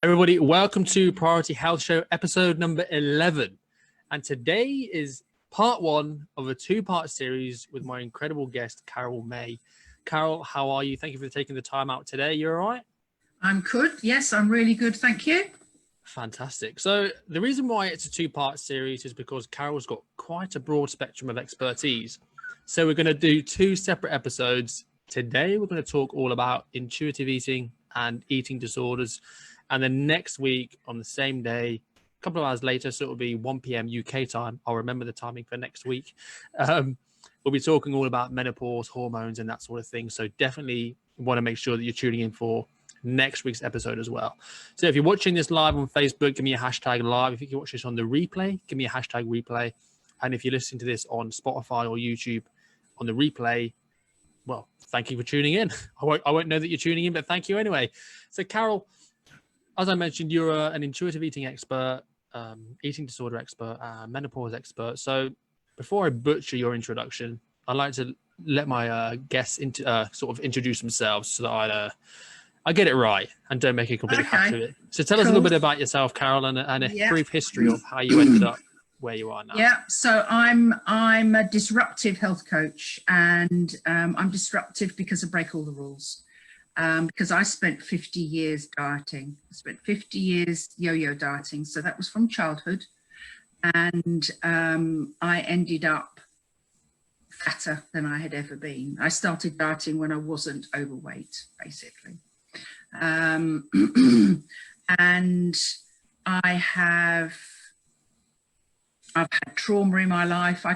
Everybody, welcome to Priority Health Show, episode number 11. And today is part one of a two-part series with my incredible guest, Carol May. Carol, how are you? Thank you for taking the time out today. You all right? I'm good. Yes, I'm really good. Thank you. Fantastic. So the reason why it's a two-part series is because Carol's got quite a broad spectrum of expertise. So we're going to do two separate episodes. Today, we're going to talk all about intuitive eating and eating disorders. And then next week on the same day, a couple of hours later, so it'll be 1 p.m. UK time. I'll remember the timing for next week. We'll be talking all about menopause, hormones, and that sort of thing. So definitely want to make sure that you're tuning in for next week's episode as well. So if you're watching this live on Facebook, give me a hashtag live. If you can watch this on the replay, give me a hashtag replay. And if you're listening to this on Spotify or YouTube on the replay, well, thank you for tuning in. I won't know that you're tuning in, but thank you anyway. So Carol, as I mentioned, you're an intuitive eating expert, eating disorder expert, menopause expert. So before I butcher your introduction, I'd like to let my guests sort of introduce themselves so that I get it right and don't make a complete hash of it. So tell us a little bit about yourself, Carol, and a brief history of how you ended up where you are now. Yeah, so I'm a disruptive health coach, and I'm disruptive because I break all the rules. Because I spent 50 years dieting. I spent 50 years yo-yo dieting. So that was from childhood. And I ended up fatter than I had ever been. I started dieting when I wasn't overweight, basically. And I've had trauma in my life. I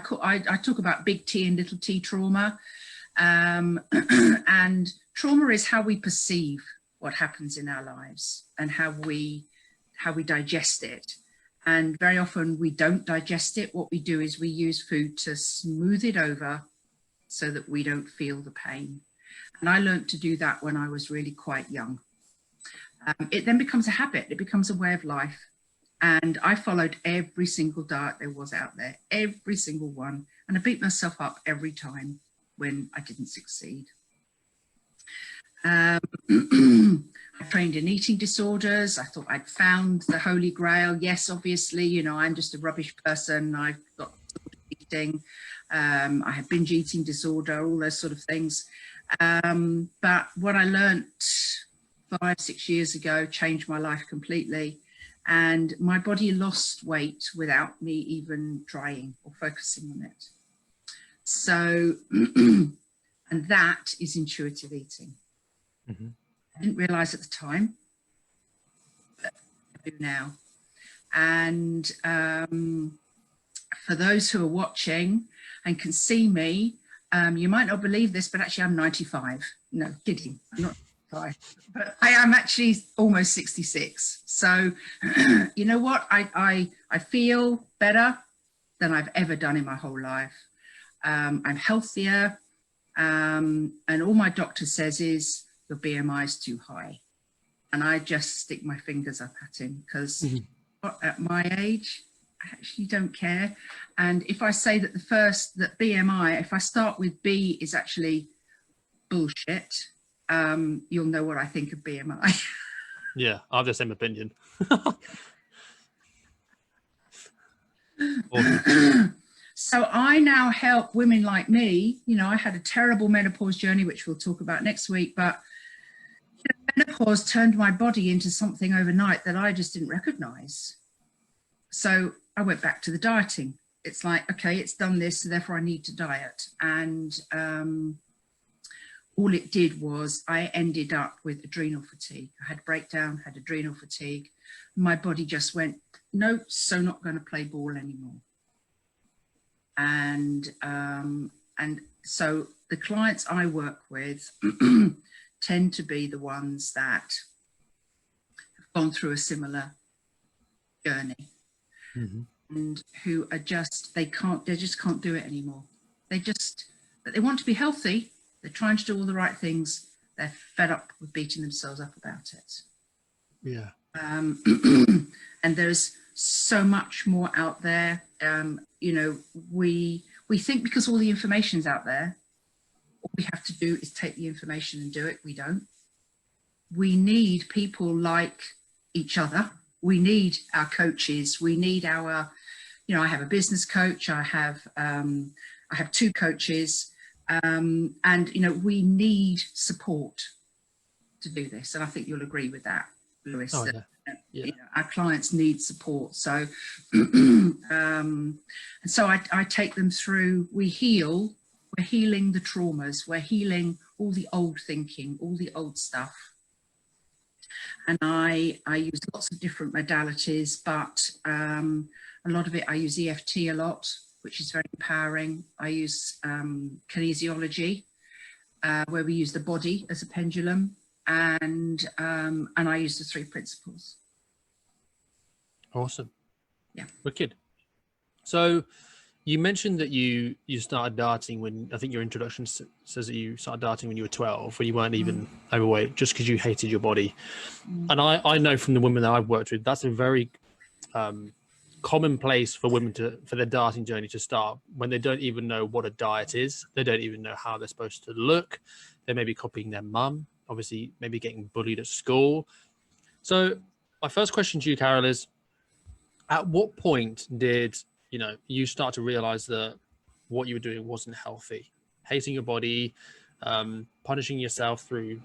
talk about big T and little t trauma. And trauma is how we perceive what happens in our lives and how we digest it. And very often we don't digest it. What we do is we use food to smooth it over so that we don't feel the pain. And I learned to do that when I was really quite young. It then becomes a habit. It becomes a way of life. And I followed every single diet there was out there, every single one. And I beat myself up every time when I didn't succeed. I trained in eating disorders. I thought I'd found the holy grail. Yes, obviously, you know, I'm just a rubbish person. I've got eating. I have binge eating disorder, all those sort of things. But what I learned 5-6 years ago changed my life completely. And my body lost weight without me even trying or focusing on it. So, and that is intuitive eating. Mm-hmm. I didn't realize at the time, but I do now. And for those who are watching and can see me, you might not believe this, but actually I'm 95. No, kidding, I'm not 95, but I am actually almost 66. So, you know what? I feel better than I've ever done in my whole life. I'm healthier, and all my doctor says is your BMI is too high, and I just stick my fingers up at him because at my age I actually don't care. And if I say that that BMI, if I start with B is actually bullshit, you'll know what I think of BMI. Yeah, I have the same opinion. So I now help women like me. You know, I had a terrible menopause journey, which we'll talk about next week, but menopause turned my body into something overnight that I just didn't recognize. So I went back to the dieting. It's like, okay, it's done this, so therefore I need to diet. And all it did was I ended up with adrenal fatigue. I had breakdown, had adrenal fatigue. My body just went, no, so not going to play ball anymore. And so the clients I work with tend to be the ones that have gone through a similar journey, and who are just, they just can't do it anymore. They want to be healthy. They're trying to do all the right things. They're fed up with beating themselves up about it. Yeah. And there's so much more out there. You know, we think because all the information's out there, all we have to do is take the information and do it. We don't. We need people like each other. We need our coaches. We need our, you know, I have a business coach. I have 2 coaches, and, you know, we need support to do this. And I think you'll agree with that, Lewis, Oh, that, yeah. you know, our clients need support. So, and so I take them through, we're healing the traumas, we're healing all the old thinking, all the old stuff. And I use lots of different modalities, but a lot of it, I use EFT a lot, which is very empowering. I use kinesiology, where we use the body as a pendulum, and I use the 3 principles. Awesome. Yeah. Wicked. So you mentioned that you started dieting when, I think your introduction says that you started dieting when you were 12, when you weren't even overweight, just because you hated your body. And I know from the women that I've worked with, that's a very common place for women for their dieting journey to start, when they don't even know what a diet is. They don't even know how they're supposed to look. They may be copying their mum, obviously maybe getting bullied at school. So my first question to you, Carol, is at what point did you start to realize that what you were doing wasn't healthy, hating your body, punishing yourself through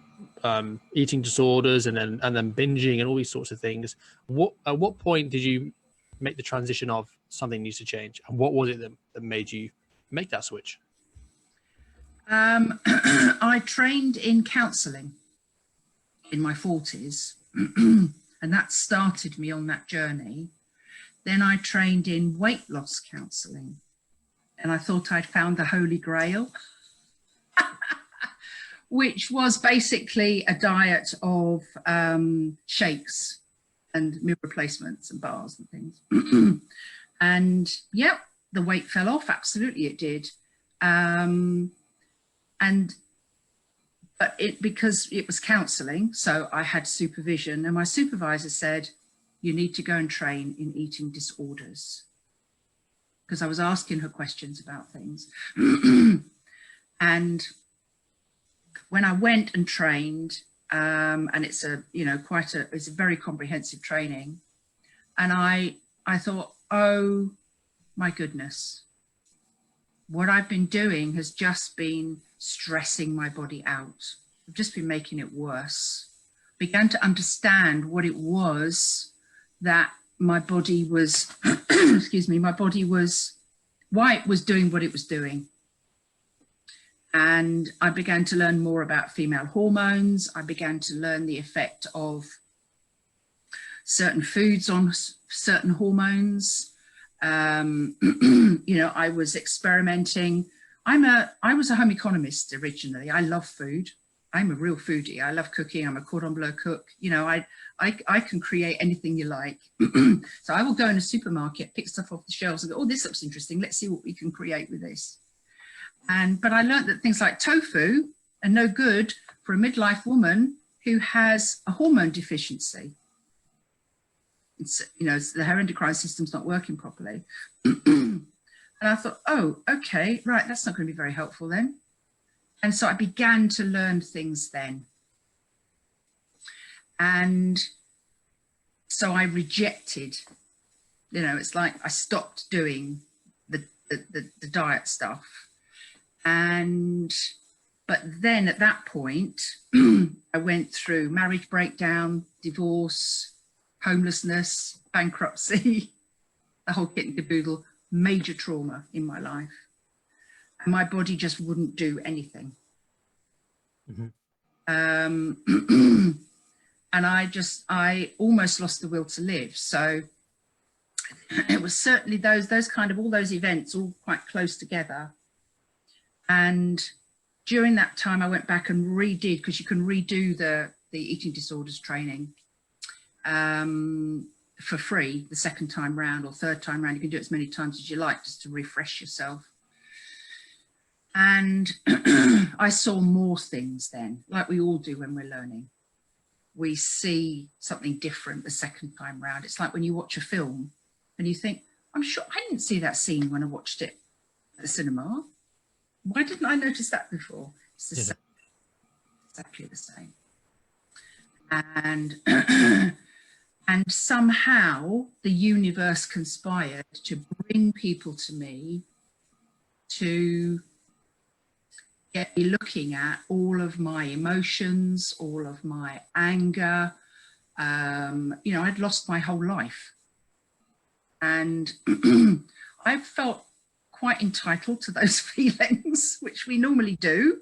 eating disorders, and then binging and all these sorts of things? At what point did you make the transition of something needs to change, and what was it that made you make that switch? I trained in counselling in my 40s, and that started me on that journey. Then I trained in weight loss counselling, and I thought I'd found the Holy Grail, which was basically a diet of shakes and meal replacements and bars and things. And yep, the weight fell off. Absolutely, it did. But because it was counselling, so I had supervision, and my supervisor said, you need to go and train in eating disorders, because I was asking her questions about things. And when I went and trained, and it's it's a very comprehensive training, and I thought, oh my goodness, what I've been doing has just been stressing my body out. I've just been making it worse. Began to understand what it was that my body was, why it was doing what it was doing. And I began to learn more about female hormones. I began to learn the effect of certain foods on certain hormones. I was experimenting. I was a home economist originally. I love food. I'm a real foodie. I love cooking. I'm a cordon bleu cook. I can create anything you like. So I will go in a supermarket, pick stuff off the shelves and go, oh, this looks interesting. Let's see what we can create with this. But I learned that things like tofu are no good for a midlife woman who has a hormone deficiency. Her endocrine system's not working properly. And I thought, oh, okay, right, that's not going to be very helpful then. And so I began to learn things then. And so I rejected, it's like I stopped doing the diet stuff. But then at that point, I went through marriage breakdown, divorce, homelessness, bankruptcy, the whole kit and caboodle, major trauma in my life. And my body just wouldn't do anything. Mm-hmm. And I almost lost the will to live. So it was certainly those kind of all those events all quite close together. And during that time, I went back and redid, because you can redo the eating disorders training for free the second time round or third time round. You can do it as many times as you like just to refresh yourself. And I saw more things then, like we all do when we're learning. We see something different the second time round. It's like when you watch a film and you think, I'm sure I didn't see that scene when I watched it at the cinema. Why didn't I notice that before? It's the same, exactly the same. And somehow the universe conspired to bring people to me to get me looking at all of my emotions, all of my anger. You know, I'd lost my whole life. And I felt quite entitled to those feelings, which we normally do.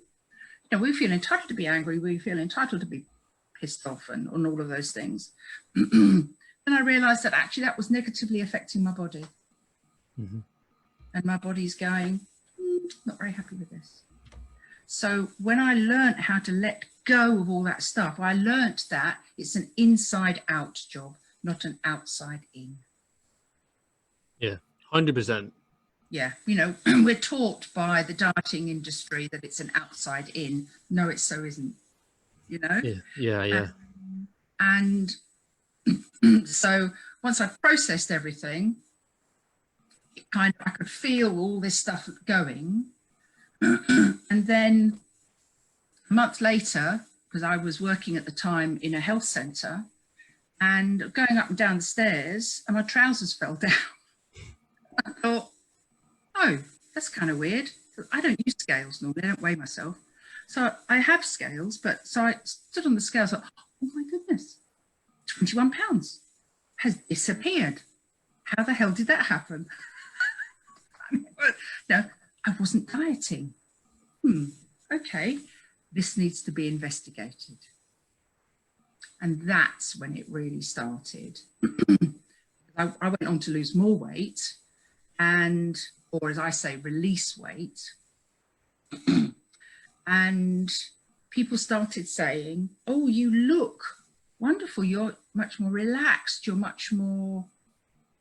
You know, we feel entitled to be angry, we feel entitled to be pissed off and all of those things. And I realized that actually that was negatively affecting my body. Mm-hmm. And my body's going, not very happy with this. So when I learned how to let go of all that stuff, I learned that it's an inside out job, not an outside in. Yeah, 100%. Yeah, you know, we're taught by the dieting industry that it's an outside in. No, it so isn't, you know? Yeah. And so once I processed everything, it kind of, I could feel all this stuff going. And then a month later, because I was working at the time in a health centre, and going up and down the stairs, and my trousers fell down. I thought, oh, that's kind of weird. I don't use scales normally, I don't weigh myself. So I have scales, but so I stood on the scales, like, oh my goodness, 21 pounds has disappeared. How the hell did that happen? No, I wasn't dieting. Okay, this needs to be investigated. And that's when it really started. I went on to lose more weight and, or as I say, release weight. And people started saying, oh, you look wonderful. You're much more relaxed. You're much more,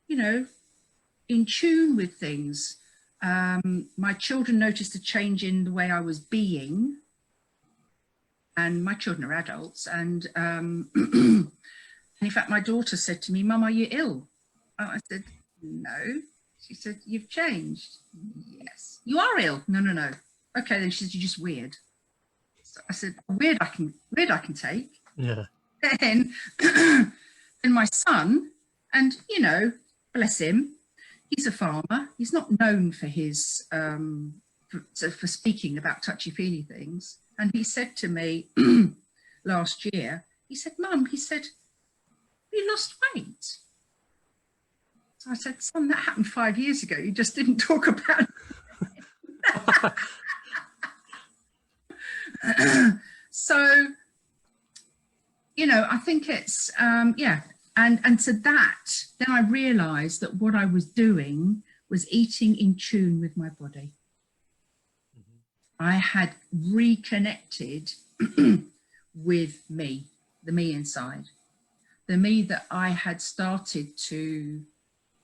you know, in tune with things. My children noticed a change in the way I was being. And my children are adults. And in fact, my daughter said to me, Mum, are you ill? I said, no. She said, you've changed. Yes. You are ill. No. Okay, then she said, you're just weird. So I said, weird I can take. Yeah. Then my son, and you know, bless him, he's a farmer. He's not known for his for speaking about touchy-feely things. And he said to me last year, he said, Mum, he said, you lost weight. So I said, son, that happened 5 years ago. You just didn't talk about it. So, you know, I think it's, yeah. And to that, then I realized that what I was doing was eating in tune with my body. I had reconnected with me, the me inside, the me that I had started to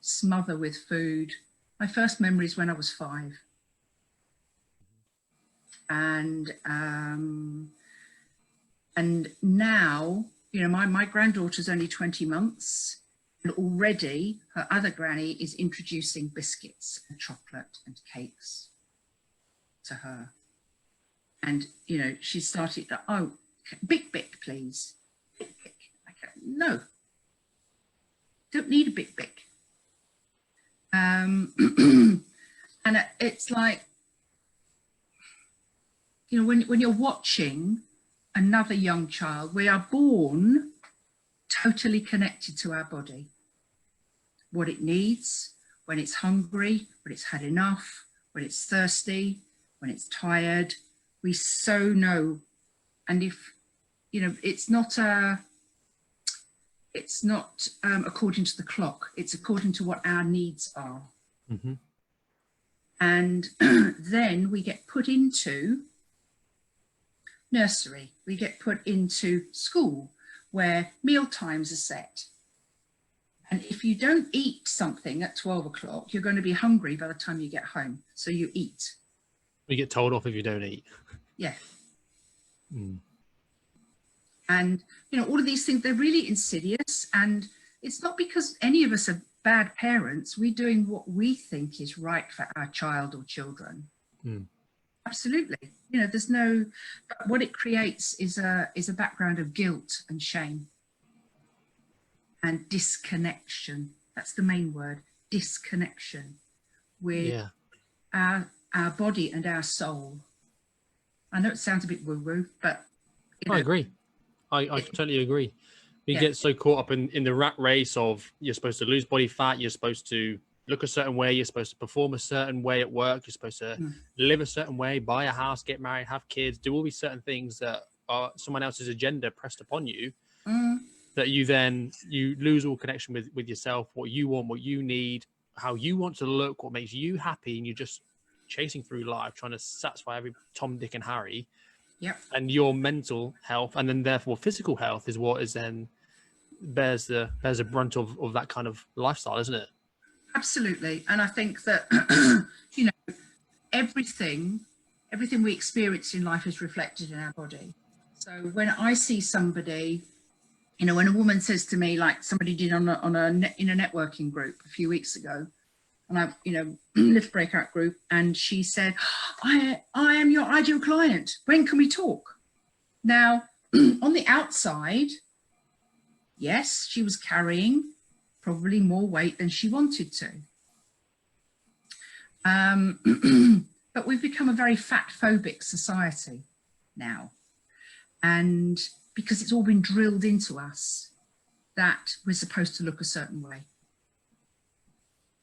smother with food. My first memories when I was 5. And now, you know, my granddaughter's only 20 months and already her other granny is introducing biscuits and chocolate and cakes to her. And, you know, she started, oh, Big Bic, please. Big Bic. I go, no, don't need a Big Bic. And it's like, you know, when you're watching another young child, we are born totally connected to our body, what it needs, when it's hungry, when it's had enough, when it's thirsty, when it's tired. We so know. And if, you know, it's not according to the clock, it's according to what our needs are. Mm-hmm. And then we get put into nursery, we get put into school where meal times are set. And if you don't eat something at 12 o'clock, you're going to be hungry by the time you get home. So you eat. You get told off if you don't eat. Yeah. And, you know, all of these things, they're really insidious. And it's not because any of us are bad parents. We're doing what we think is right for our child or children. Absolutely. You know, there's no, what it creates is a background of guilt and shame. and disconnection. That's the main word, disconnection with our body and our soul. I know it sounds a bit woo-woo, but I agree. I totally agree. We get so caught up in the rat race of you're supposed to lose body fat, you're supposed to look a certain way, you're supposed to perform a certain way at work, you're supposed to live a certain way, buy a house, get married, have kids, do all these certain things that are someone else's agenda pressed upon you, that you lose all connection with yourself, what you want, what you need, how you want to look, what makes you happy, and you're just chasing through life trying to satisfy every Tom, Dick, and Harry. Yep. And your mental health, and then therefore physical health, is what is then bears the brunt of that kind of lifestyle, isn't it? Absolutely. And I think that everything we experience in life is reflected in our body. So when I see somebody, when a woman says to me, like somebody did in a networking group a few weeks ago, and I've, Lift breakout group, and she said, I am your ideal client. When can we talk? Now, on the outside, yes, she was carrying probably more weight than she wanted to. But we've become a very fat-phobic society now. And because it's all been drilled into us that we're supposed to look a certain way.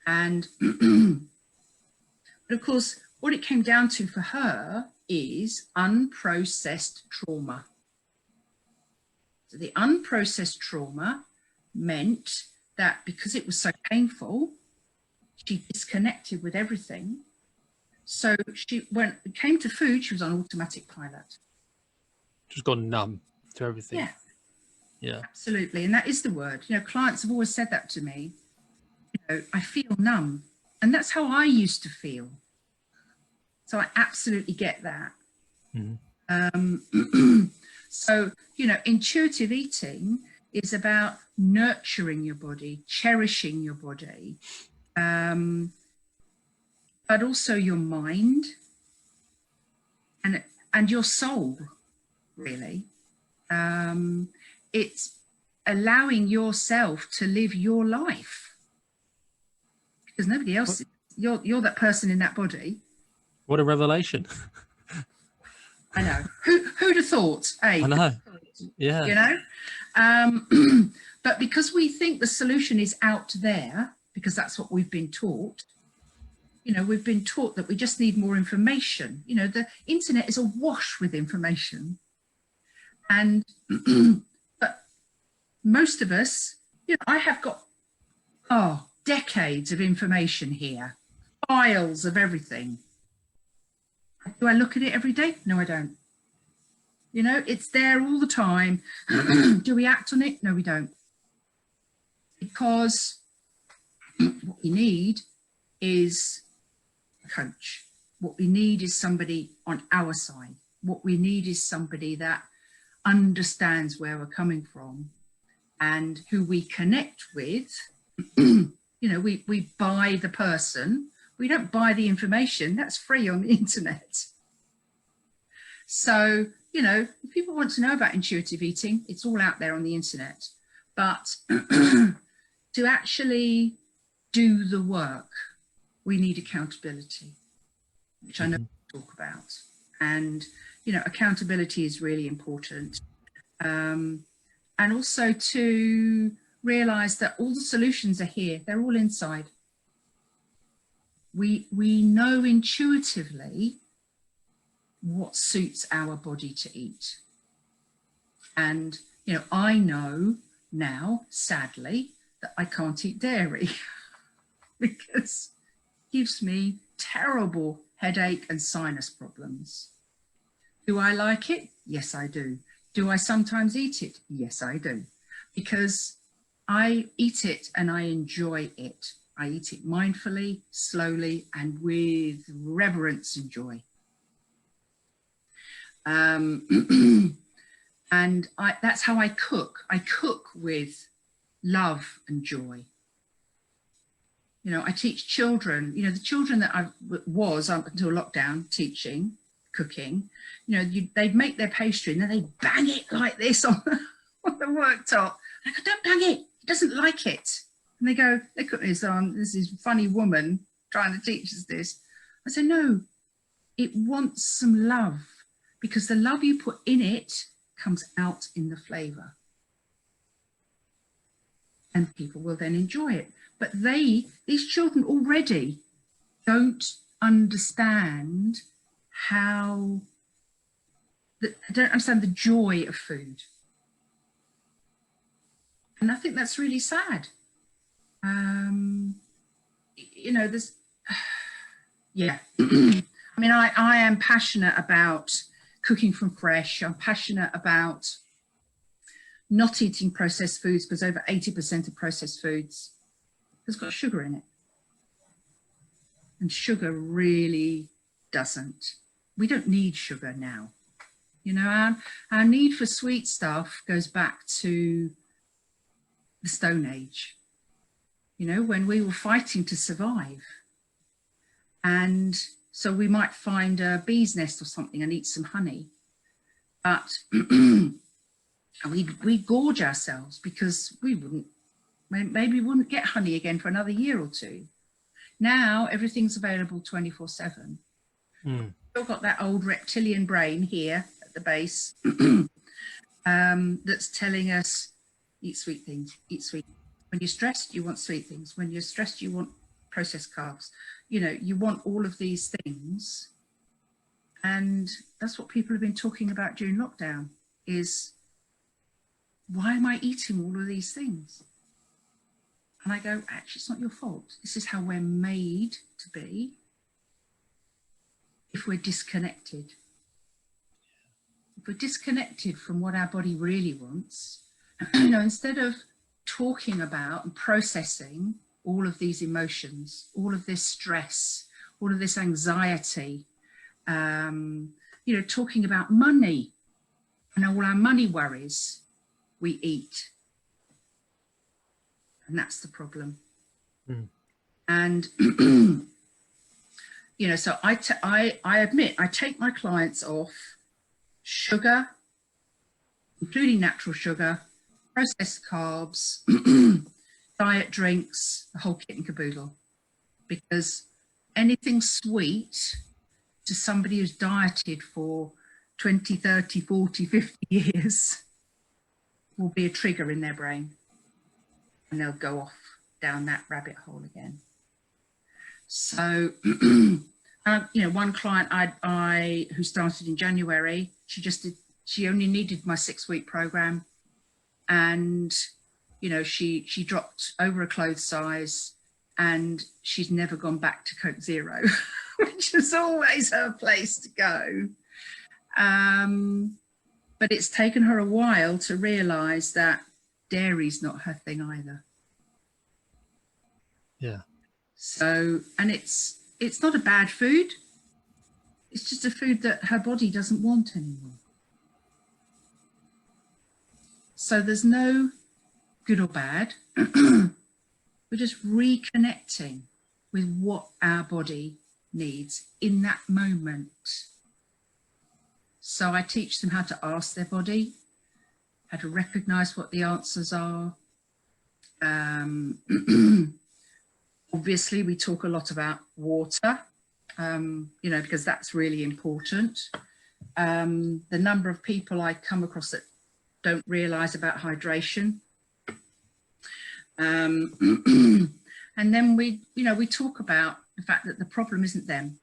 And but of course, what it came down to for her is unprocessed trauma. So the unprocessed trauma meant that because it was so painful, she disconnected with everything. So when it came to food, she was on automatic pilot. Just gone numb to everything. Yeah. Absolutely. And that is the word. Clients have always said that to me. I feel numb. And that's how I used to feel. So I absolutely get that. So, intuitive eating is about nurturing your body, cherishing your body, but also your mind and your soul, really. It's allowing yourself to live your life. Because nobody else, you're that person in that body. What a revelation. I know. Who'd have thought? Hey, I know. Yeah. But because we think the solution is out there, because that's what we've been taught, we've been taught that we just need more information. The internet is awash with information. And, but most of us, I have got, decades of information here, files of everything. Do I look at it every day? No, I don't. It's there all the time. Do we act on it? No, we don't. Because what we need is a coach. What we need is somebody on our side. What we need is somebody that understands where we're coming from and who we connect with. We buy the person. We don't buy the information. That's free on the internet. So, if people want to know about intuitive eating, it's all out there on the internet. But to actually do the work, we need accountability, which I know we talk about. And, accountability is really important. And also to realize that all the solutions are here. They're all inside. We know intuitively what suits our body to eat. And, I know now, sadly, that I can't eat dairy because it gives me terrible headache and sinus problems. Do I like it? Yes, I do. Do I sometimes eat it? Yes, I do. Because I eat it and I enjoy it. I eat it mindfully, slowly, and with reverence and joy. And that's how I cook. I cook with love and joy. I teach children, the children that I was up until lockdown teaching, cooking, they'd make their pastry and then they'd bang it like this on the worktop. I go, don't bang it, He doesn't like it. And they go, look at this, this is funny woman trying to teach us this. I say, no, it wants some love, because the love you put in it comes out in the flavour. And people will then enjoy it. But these children already don't understand don't understand the joy of food. And I think that's really sad. You know, there's, yeah. I mean, I am passionate about cooking from fresh. I'm passionate about not eating processed foods, because over 80% of processed foods has got sugar in it. And sugar really doesn't. We don't need sugar now. You know, our need for sweet stuff goes back to the Stone Age, you know, when we were fighting to survive. And so we might find a bee's nest or something and eat some honey, but we gorge ourselves, because maybe we wouldn't get honey again for another year or two. Now everything's available 24/7. Still got that old reptilian brain here at the base that's telling us, eat sweet things, eat sweet. When you're stressed, you want sweet things. When you're stressed, you want processed carbs. You know, you want all of these things. And that's what people have been talking about during lockdown, is, why am I eating all of these things? And I go, actually, it's not your fault. This is how we're made to be if we're disconnected. If we're disconnected from what our body really wants, you know, instead of talking about and processing all of these emotions, all of this stress, all of this anxiety, you know, talking about money and all our money worries, we eat. And that's the problem. And, you know, so I admit, I take my clients off sugar, including natural sugar, processed carbs, diet drinks, the whole kit and caboodle. Because anything sweet to somebody who's dieted for 20, 30, 40, 50 years will be a trigger in their brain. And they'll go off down that rabbit hole again. So, you know, one client who started in January, she only needed my 6-week program. And, you know, she dropped over a clothes size, and she's never gone back to Coke Zero, which is always her place to go. But it's taken her a while to realize that dairy's not her thing either. Yeah. So, and it's not a bad food. It's just a food that her body doesn't want anymore. So there's no good or bad. We're just reconnecting with what our body needs in that moment. So I teach them how to ask their body, how to recognize what the answers are. Obviously, we talk a lot about water, you know, because that's really important. The number of people I come across that don't realize about hydration. And then we talk about the fact that the problem isn't them.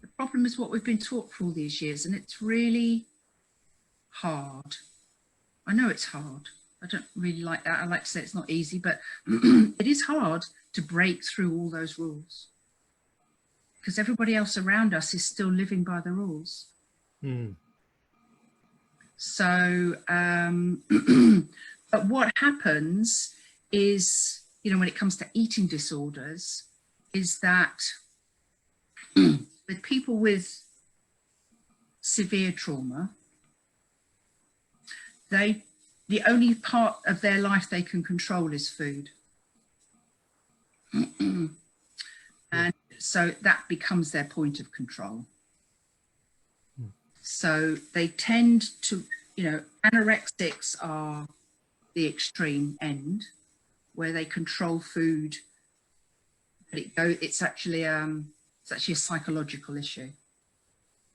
The problem is what we've been taught for all these years, and it's really hard. I know it's hard. I don't really like that. I like to say it's not easy, but it is hard to break through all those rules, because everybody else around us is still living by the rules. So, but what happens is, you know, when it comes to eating disorders, is that with people with severe trauma, the only part of their life they can control is food. And so that becomes their point of control. So they tend to, you know, anorexics are the extreme end where they control food, but it's actually a psychological issue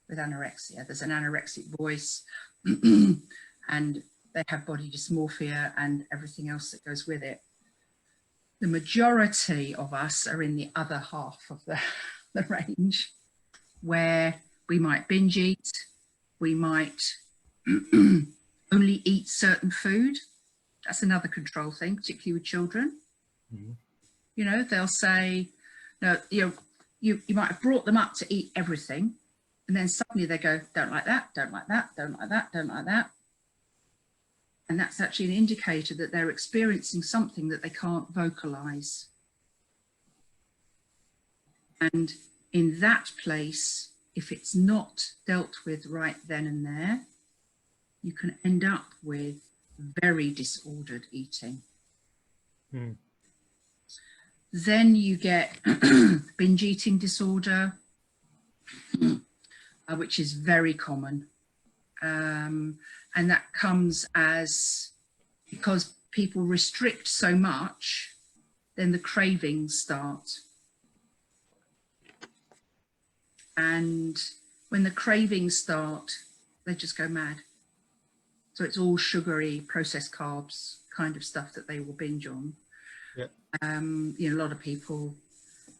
with anorexia. There's an anorexic voice and they have body dysmorphia and everything else that goes with it. The majority of us are in the other half of the range, where we might binge eat, we might only eat certain food. That's another control thing, particularly with children. Mm-hmm. You know, they'll say, no, you might have brought them up to eat everything, and then suddenly they go, don't like that, don't like that, don't like that, don't like that. And that's actually an indicator that they're experiencing something that they can't vocalize. And in that place, if it's not dealt with right then and there, you can end up with very disordered eating. Mm. Then you get binge eating disorder, which is very common. And that comes because people restrict so much, then the cravings start. And when the cravings start, they just go mad. So it's all sugary, processed carbs kind of stuff that they will binge on. Yeah. You know, a lot of people,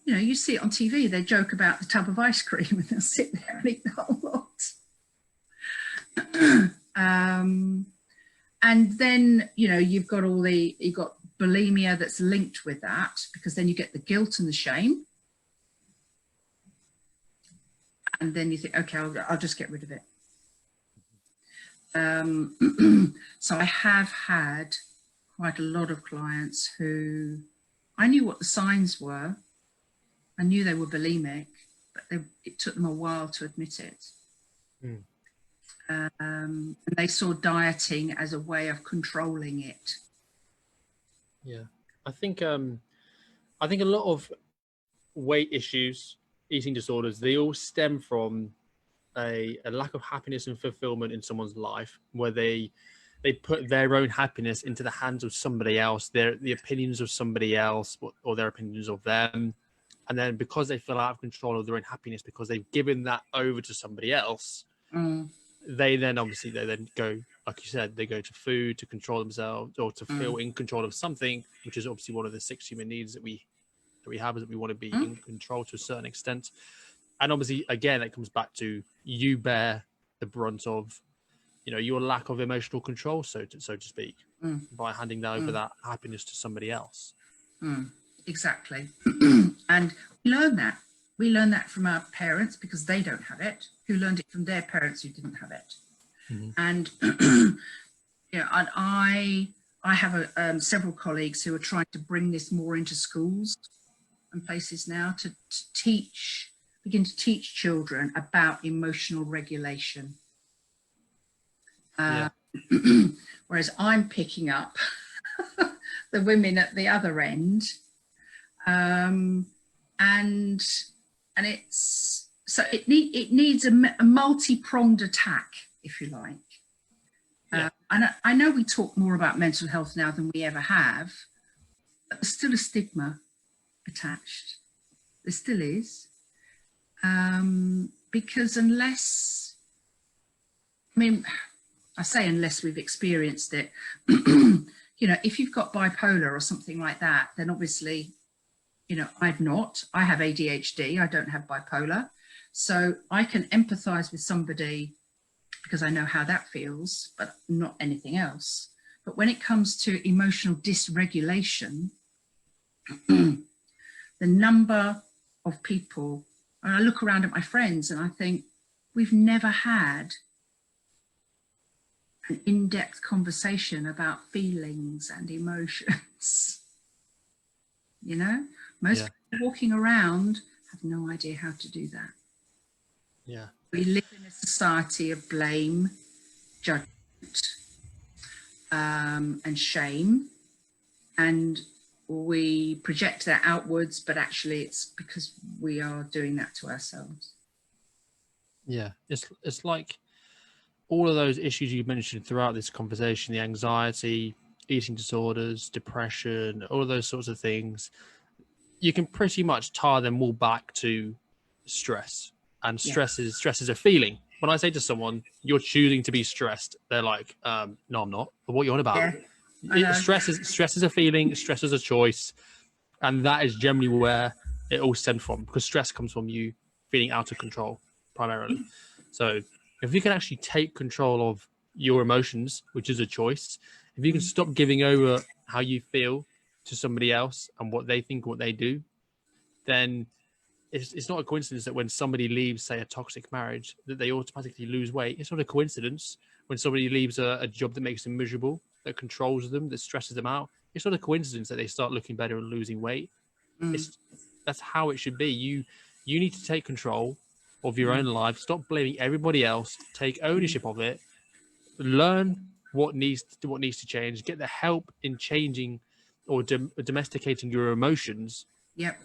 you know, you see it on TV, they joke about the tub of ice cream and they'll sit there and eat the whole lot. And then, you know, you've got bulimia that's linked with that, because then you get the guilt and the shame. And then you think, okay, I'll just get rid of it. So I have had quite a lot of clients who I knew what the signs were. I knew they were bulimic, but it took them a while to admit it. Mm. And they saw dieting as a way of controlling it. Yeah, I think a lot of weight issues, eating disorders, they all stem from a lack of happiness and fulfillment in someone's life, where they put their own happiness into the hands of somebody else, the opinions of somebody else, or their opinions of them. And then because they feel out of control of their own happiness, because they've given that over to somebody else, they then go, like you said, they go to food to control themselves, or to feel in control of something, which is obviously one of the 6 human needs that we have, is that we want to be in control to a certain extent. And obviously, again, it comes back to you bear the brunt of, you know, your lack of emotional control, so to speak, by handing over that happiness to somebody else. Exactly. And we learn that. We learn that from our parents, because they don't have it, who learned it from their parents who didn't have it. Mm-hmm. And you know, I have several colleagues who are trying to bring this more into schools and places now to begin to teach children about emotional regulation. Whereas I'm picking up the women at the other end, and it's so it needs a multi-pronged attack, if you like. And I know we talk more about mental health now than we ever have, but there's still a stigma attached. There still is, because unless we've experienced it, you know, if you've got bipolar or something like that, then obviously, you know, I have ADHD, I don't have bipolar. So I can empathize with somebody because I know how that feels, but not anything else. But when it comes to emotional dysregulation, the number of people, and I look around at my friends and I think, we've never had an in-depth conversation about feelings and emotions. You know, most people walking around have no idea how to do that. Yeah. We live in a society of blame, judgment, and shame, and we project that outwards, but actually it's because we are doing that to ourselves. Yeah, it's like all of those issues you mentioned throughout this conversation, the anxiety, eating disorders, depression, all of those sorts of things, you can pretty much tie them all back to stress. And stress is a feeling. When I say to someone, you're choosing to be stressed, they're like, no, I'm not. But what you're on about? Stress is a feeling, stress is a choice. And that is generally where it all stems from, because stress comes from you feeling out of control primarily. So if you can actually take control of your emotions, which is a choice, if you can stop giving over how you feel to somebody else and what they think, what they do, then it's not a coincidence that when somebody leaves, say, a toxic marriage, that they automatically lose weight. It's not a coincidence when somebody leaves a job that makes them miserable, that controls them, that stresses them out. It's not a coincidence that they start looking better and losing weight. That's how it should be. You need to take control of your own life. Stop blaming everybody else. Take ownership of it. Learn what needs to change. Get the help in changing or domesticating your emotions. Yep.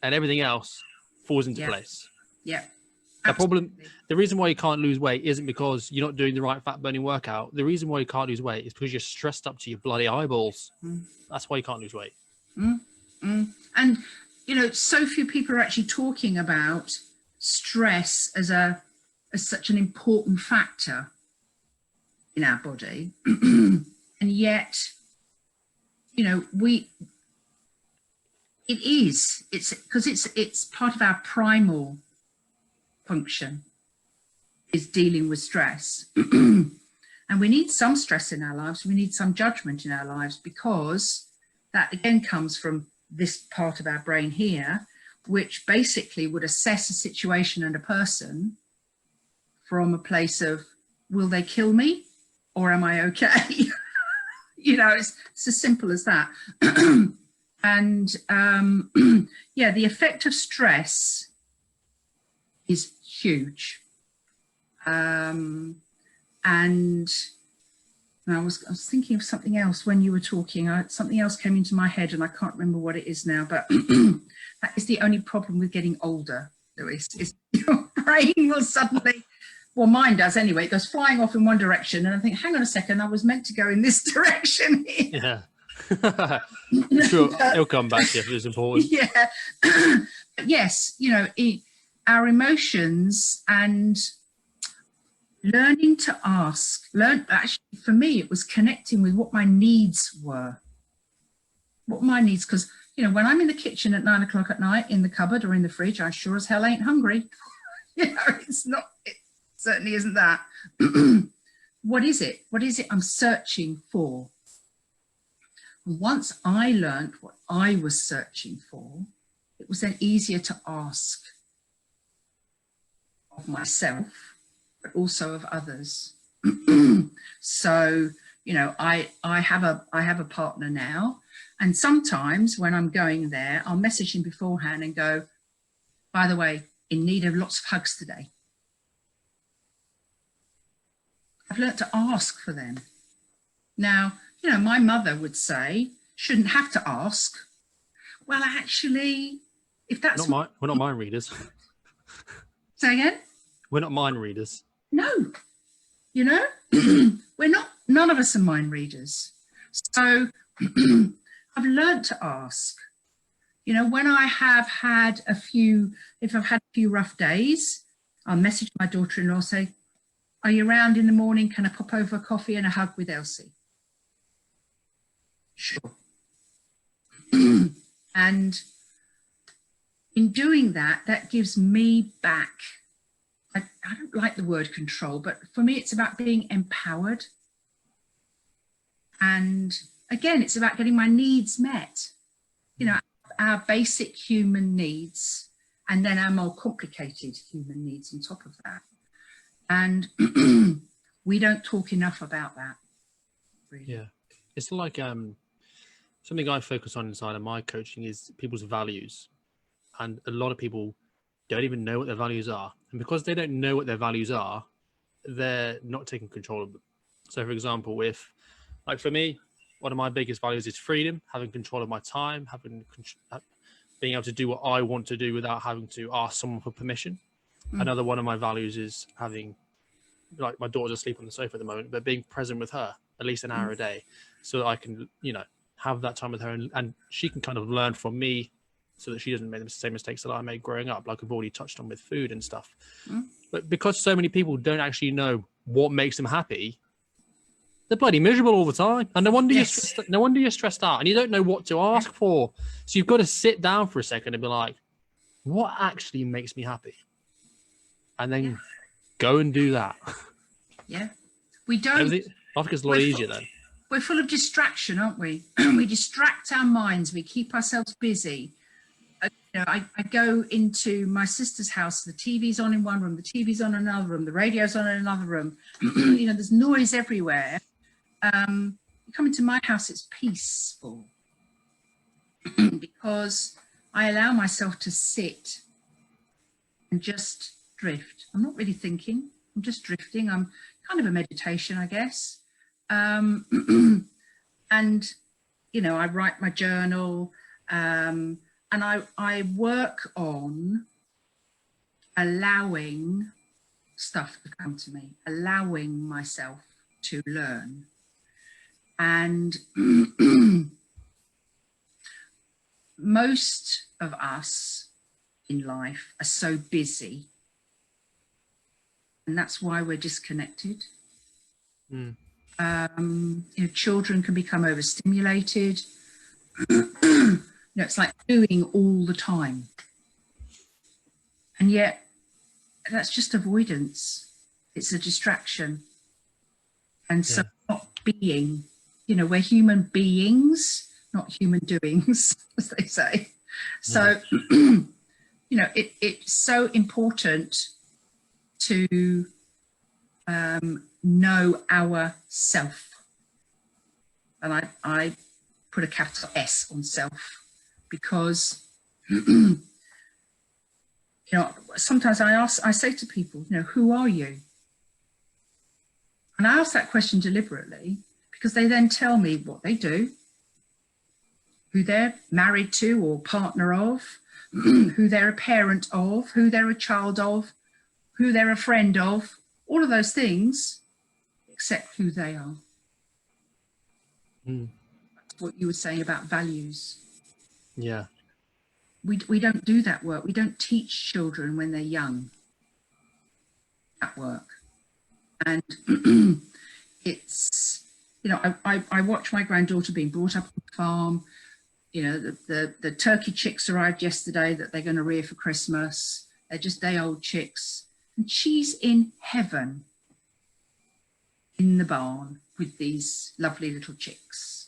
And everything else falls into place. Yeah. The reason why you can't lose weight isn't because you're not doing the right fat burning workout. The reason why you can't lose weight is because you're stressed up to your bloody eyeballs. That's why you can't lose weight. And so few people are actually talking about stress as such an important factor in our body. And yet, it's because it's part of our primal function is dealing with stress. And we need some stress in our lives. We need some judgment in our lives, because that again comes from this part of our brain here, which basically would assess a situation and a person from a place of, will they kill me or am I okay? It's as simple as that. And the effect of stress is huge. And I was thinking of something else when you were talking. Something else came into my head and I can't remember what it is now, but that is the only problem with getting older, Lewis, is your brain will suddenly, well, mine does anyway, it goes flying off in one direction and I think, hang on a second, I was meant to go in this direction here. Yeah. Sure, it'll come back to you if it's important. Yeah. Yes, our emotions and learning to actually for me it was connecting with what my needs were, because when I'm in the kitchen at 9 o'clock at night in the cupboard or in the fridge, I sure as hell ain't hungry. It certainly isn't that. What is it I'm searching for? Once I learned what I was searching for, it was then easier to ask of myself, but also of others. So, I have a partner now, and sometimes when I'm going there, I'll message him beforehand and go, by the way, in need of lots of hugs today. I've learnt to ask for them. Now, my mother would say, shouldn't have to ask. Well, actually, if that's... we're not mind readers. Say again? We're not mind readers. No. We're not, none of us are mind readers. So I've learnt to ask. When I have had if I've had a few rough days, I'll message my daughter-in-law, say, are you around in the morning? Can I pop over a coffee and a hug with Elsie? Sure. And in doing that, that gives me back, I don't like the word control, but for me, it's about being empowered. And again, it's about getting my needs met, our basic human needs, and then our more complicated human needs on top of that. And we don't talk enough about that. Really. Yeah. It's like something I focus on inside of my coaching is people's values. And a lot of people don't even know what their values are. And because they don't know what their values are, they're not taking control of them. So, for example, for me, one of my biggest values is freedom, having control of my time, being able to do what I want to do without having to ask someone for permission. Another one of my values is having, like, my daughter's asleep on the sofa at the moment, but being present with her. at least an hour a day, so that I can, have that time with her, and she can kind of learn from me, so that she doesn't make the same mistakes that I made growing up, like we've already touched on with food and stuff. But because so many people don't actually know what makes them happy, they're bloody miserable all the time. And no wonder you're stressed out, and you don't know what to ask for. So you've got to sit down for a second and be like, what actually makes me happy? And then go and do that. Yeah. We don't. I think it's a lot easier then. We're full of distraction, aren't we? We distract our minds. We keep ourselves busy. I go into my sister's house. The TV's on in one room. The TV's on in another room. The radio's on in another room. There's noise everywhere. You come into my house, it's peaceful because I allow myself to sit and just drift. I'm not really thinking. I'm just drifting. I'm kind of a meditation, I guess. And, I write my journal, and I work on allowing stuff to come to me, allowing myself to learn. And most of us in life are so busy, and that's why we're disconnected. Children can become overstimulated. It's like doing all the time, and yet that's just avoidance. It's a distraction. And so not being, we're human beings, not human doings, as they say. So it's so important to know ourself, and I put a capital S on self, because sometimes I say to people, who are you? And I ask that question deliberately, because they then tell me what they do, who they're married to or partner of, who they're a parent of, who they're a child of, who they're a friend of, all of those things, except who they are. That's what you were saying about values. Yeah. We don't do that work. We don't teach children when they're young that work. And it's, I watch my granddaughter being brought up on the farm. The turkey chicks arrived yesterday that they're going to rear for Christmas. They're just day-old chicks. And she's in heaven in the barn with these lovely little chicks.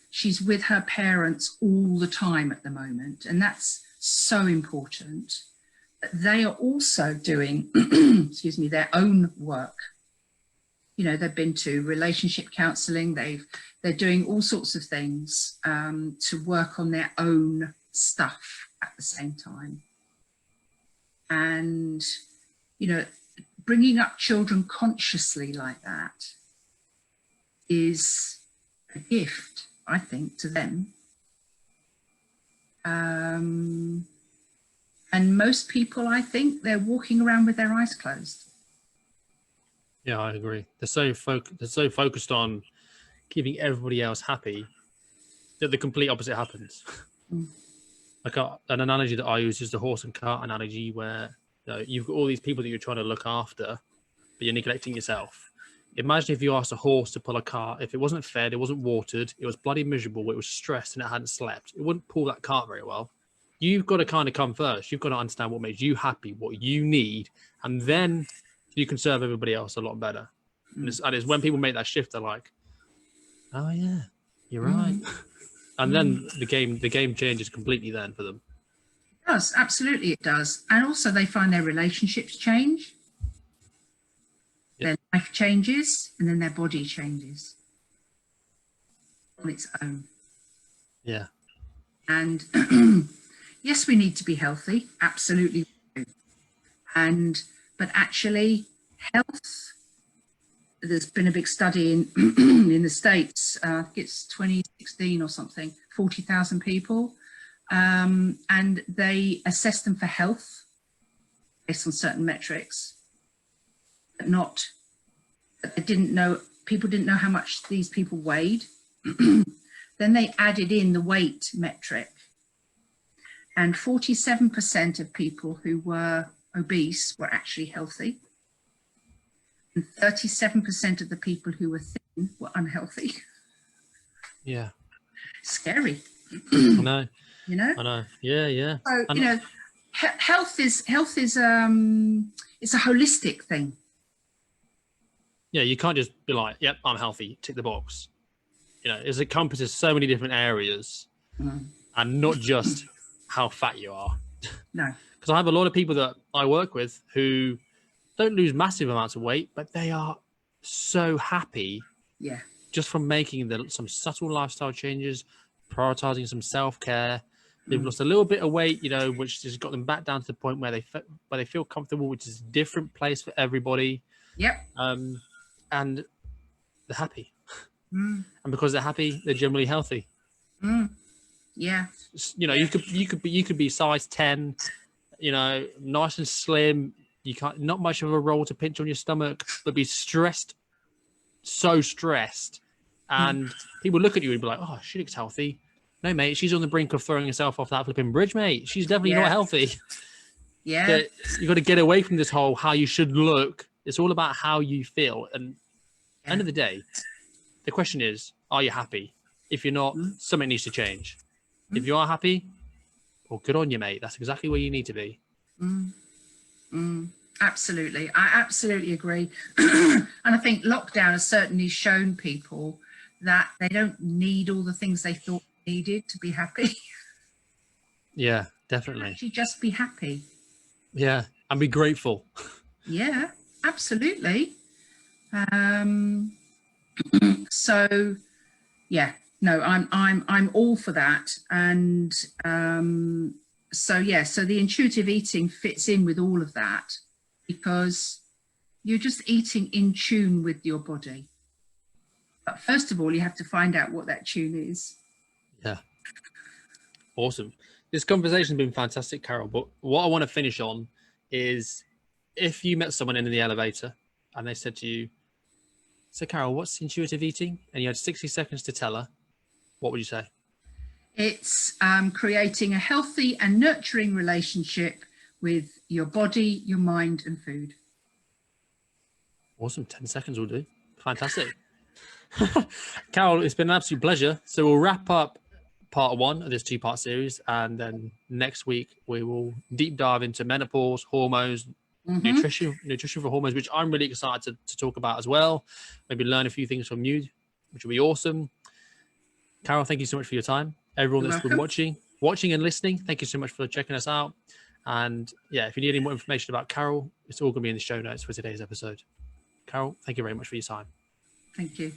She's with her parents all the time at the moment, and that's so important. But they are also doing, their own work. They've been to relationship counselling. They're doing all sorts of things to work on their own stuff at the same time. And, bringing up children consciously like that is a gift, I think, to them. And most people, I think, they're walking around with their eyes closed. Yeah, I agree. They're so focused on keeping everybody else happy that the complete opposite happens. Like an analogy that I use is the horse and cart analogy, where you've got all these people that you're trying to look after, but you're neglecting yourself. Imagine if you asked a horse to pull a cart. If it wasn't fed, it wasn't watered, it was bloody miserable, it was stressed, and it hadn't slept, it wouldn't pull that cart very well. You've got to kind of come first. You've got to understand what makes you happy, what you need, and then you can serve everybody else a lot better. And it's when people make that shift, they're like, oh yeah, you're right. And then the game changes completely then for them. It does, absolutely it does. And also they find their relationships change. Their life changes, and then their body changes on its own. Yeah. And yes, we need to be healthy, absolutely. But actually, health, there's been a big study in the States, I think it's 2016 or something, 40,000 people, and they assessed them for health based on certain metrics, but they didn't know people didn't know how much these people weighed. Then they added in the weight metric, and 47% of people who were obese were actually healthy, and 37% of the people who were thin were unhealthy. Yeah. Scary. I know. You know? I know. Yeah. So, you know, health is it's a holistic thing. Yeah, you can't just be like, yep, I'm healthy, tick the box. You know, it encompasses so many different areas, and not just how fat you are. No. Because I have a lot of people that I work with who don't lose massive amounts of weight, but they are so happy just from making some subtle lifestyle changes, prioritizing some self-care. They've lost a little bit of weight, you know, which has got them back down to the point where they feel comfortable, which is a different place for everybody. Yep. And they're happy. And because they're happy, they're generally healthy. Yeah. You know, you could be size 10, you know, nice and slim. You can't, not much of a roll to pinch on your stomach, but be stressed, so stressed. And people look at you and be like, oh, she looks healthy. No, mate, she's on the brink of throwing herself off that flipping bridge, mate. She's definitely not healthy. Yeah. You got to get away from this whole how you should look. It's all about how you feel. And end of the day, the question is, are you happy? If you're not, something needs to change. If you are happy, well, good on you, mate. That's exactly where you need to be. Absolutely. I absolutely agree. And I think lockdown has certainly shown people that they don't need all the things they thought they needed to be happy. Yeah, definitely. Actually just be happy. Yeah, and be grateful. Yeah, absolutely. So yeah, no, I'm all for that. And so the intuitive eating fits in with all of that, because you're just eating in tune with your body. But first of all, you have to find out what that tune is. Yeah. Awesome. This conversation's been fantastic, Carol. But what I want to finish on is, if you met someone in the elevator and they said to you, so Carol, what's intuitive eating? And you had 60 seconds to tell her, what would you say? It's creating a healthy and nurturing relationship with your body, your mind, and food. Awesome. 10 seconds will do. Fantastic. Carol, it's been an absolute pleasure. So we'll wrap up part 1 of this 2-part series, and then next week we will deep dive into menopause, hormones, nutrition for hormones, which I'm really excited to talk about as well. Maybe learn a few things from you, which will be awesome. Carol, thank you so much for your time. Everyone that's been watching and listening, thank you so much for checking us out. And yeah, if you need any more information about Carol, it's all going to be in the show notes for today's episode. Carol, thank you very much for your time. Thank you.